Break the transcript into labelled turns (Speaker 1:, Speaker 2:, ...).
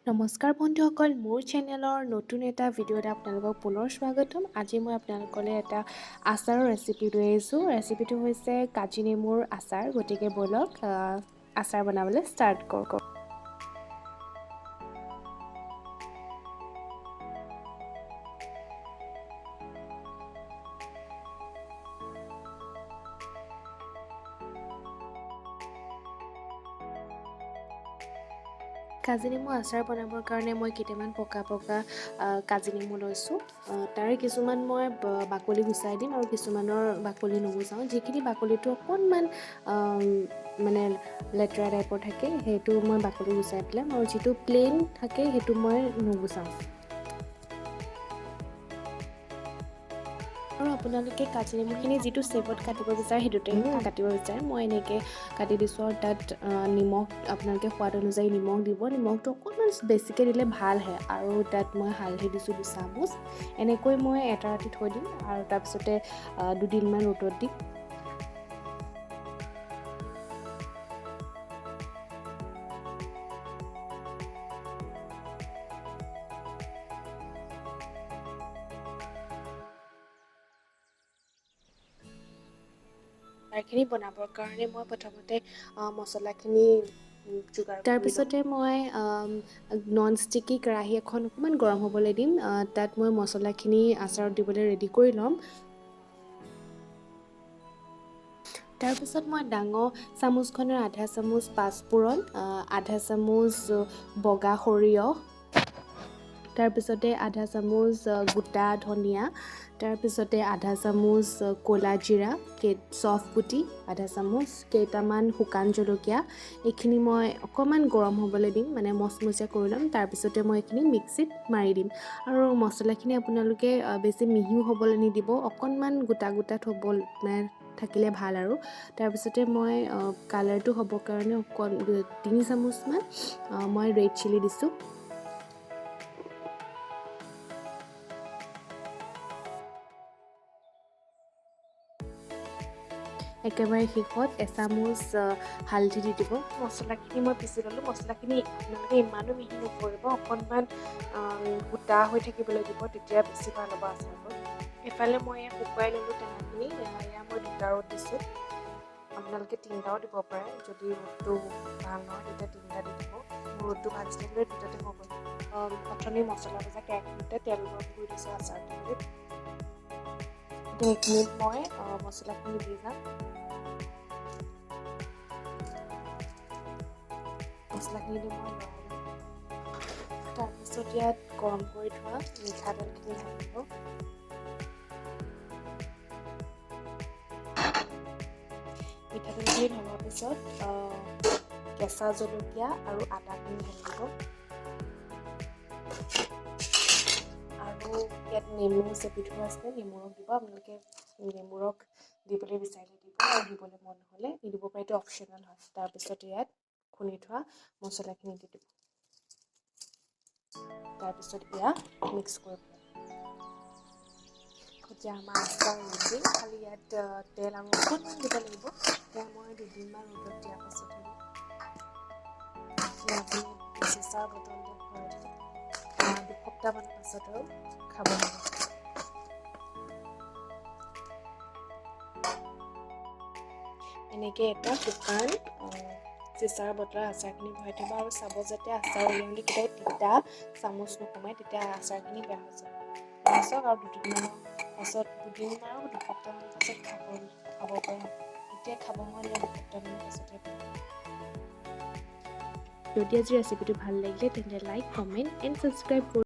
Speaker 1: নমস্কাৰ বন্ধুসকল, মোৰ চেনেলৰ নতুন এটা ভিডিঅ'ত আপোনালোকক পুনৰ স্বাগতম। আজি মই আপোনালোকলৈ এটা আচাৰৰ ৰেচিপি লৈ আহিছোঁ। ৰেচিপিটো হৈছে কাজি নেমুৰ আচাৰ। গতিকে ব'লক আচাৰ বনাবলৈ ষ্টাৰ্ট কৰোঁ। কাজি নেমু আচাৰ বনাবৰ কাৰণে মই কেইটামান পকা কাজি নেমু লৈছোঁ। তাৰে কিছুমান মই বাকলি গুচাই দিম আৰু কিছুমানৰ বাকলি নুগুচাওঁ। যিখিনি বাকলিটো অকণমান মানে লেতেৰা টাইপৰ থাকে সেইটো মই বাকলি গুচাই পেলাম, আৰু যিটো প্লেইন থাকে সেইটো মই নুগুচাওঁ। আৰু আপোনালোকে কাজি নেমুখিনি যিটো শ্বেপত কাটিব বিচাৰে সেইটোতে কাটিব বিচাৰে। মই এনেকৈ কাটি দিছোঁ আৰু তাত নিমখ আপোনালোকে সোৱাদ অনুযায়ী নিমখ দিব। নিমখটো অকণমান বেছিকৈ দিলে ভাল হয়। আৰু তাত মই হালধি দিছোঁ 2 চামুচ। এনেকৈ মই এটা ৰাতি থৈ দিম আৰু তাৰপিছতে 2 দিনমান ৰ'দত দিম। আচাৰখিনি বনাবৰ কাৰণে মই প্ৰথমতে মছলাখিনি যোগাৰ কৰি তাৰপিছতে মই নন ষ্টিকি কেৰাহী এখন অকণমান গৰম হ'বলৈ দিম। তাত মই মছলাখিনি আচাৰত দিবলৈ ৰেডি কৰি ল'ম। তাৰপিছত মই ডাঙৰ চামুচখনৰ আধা চামুচ পাঁচফোৰণ, আধা চামুচ বগা সৰিয়হ, তাৰপিছতে আধা চামুচ গোটা ধনিয়া, তাৰপিছতে আধা চামুচ ক'লা জিৰা, চফ গুটি আধা চামুচ, কেইটামান শুকান জলকীয়া। এইখিনি মই অকণমান গৰম হ'বলৈ দিম, মানে মচমচীয়া কৰি ল'ম। তাৰপিছতে মই এইখিনি মিক্সিত মাৰি দিম। আৰু মছলাখিনি আপোনালোকে বেছি মিহিও হ'বলৈ নিদিব, অকণমান গোটা গোটাত হ'ব মানে থাকিলে ভাল। আৰু তাৰপিছতে মই কালাৰটো হ'বৰ কাৰণে 3 চামুচমান মই ৰেড চিলি দিছোঁ। একেবাৰে শেষত এচামুচ হালধি দি দিব। মছলাখিনি মই পিচি ল'লোঁ। মছলাখিনি আপোনালোকে ইমানো মিহি নকৰিব, অকণমান গোটা হৈ থাকিবলৈ দিব, তেতিয়া বেছি ভাল হ'ব আচাৰটো। এফালে মই শুকুৱাই ল'লোঁ টেঙাখিনি। এয়া মই 2টা ৰ'দ দিছোঁ। আপোনালোকে 3টাও দিব পাৰে। যদি ৰ'দটো ভাল নহয় তেতিয়া 3টা দি দিব। ৰ'দটো ভাল থাকিলে 2টাতে হৈ গ'ল। অথনি মছলা ভজা কেৰাহীটোতে তেল গৰম কৰি দিছোঁ আচাৰখিনিত। এইখিনিত মই মছলাখিনি দি যাম। মছলাখিনি দি মই লৰাই ল'ম। তাৰপিছত ইয়াত গৰম কৰি থোৱা মিঠাতেলখিনি ঢালিব। মিঠাতেলখিনি ঢলাৰ পিছত কেঁচা জলকীয়া আৰু আদাখিনি ঢালিব। আৰু ইয়াত নেমু চেপি থোৱা আছে, নেমু ৰস দিব। আপোনালোকে নেমু ৰস দিবলৈ বিচাৰিলে দিব, আৰু দিবলৈ মন নহ'লে নিদিব পাৰে, এইটো অপশ্যনেল হয়। তাৰপিছত ইয়াত খুন্দি থোৱা মছলাখিনি দি দিব। তাৰপিছত এয়া মিক্স কৰিব। এতিয়া আমাৰ আচাৰ ৰেডি। খালি ইয়াত তেল আৰু অকণমান দিব লাগিব। এতিয়া মই 2 দিনমান ৰ'দত দিয়াৰ পাছতহে দিম। চিচাৰ বটলতে ভৰাই দিম। 2 সপ্তাহমানৰ পাছত আৰু খাব লাগিব। এনেকৈ এটা শুকান চিচাৰ বটলৰ আচাৰখিনি ভৰাই থ'ব, আৰু চাব যাতে আচাৰ উলিয়াওঁতে কেতিয়াও তিতা চামুচ নোসোমায়, তেতিয়া আচাৰখিনি বেয়া হৈ যাব। তাৰপিছত আৰু 2 দিনমানৰ পাছত, 2 দিন আৰু 2 সপ্তাহমানৰ পাছত খাব পৰা। এতিয়া খাব নোৱাৰিলে 2 সপ্তাহমানৰ পাছতহে খাব। যদি আজি ৰেচিপিটো ভাল লাগিলে তেন্তে লাইক, কমেণ্ট এণ্ড ছাবস্ক্ৰাইব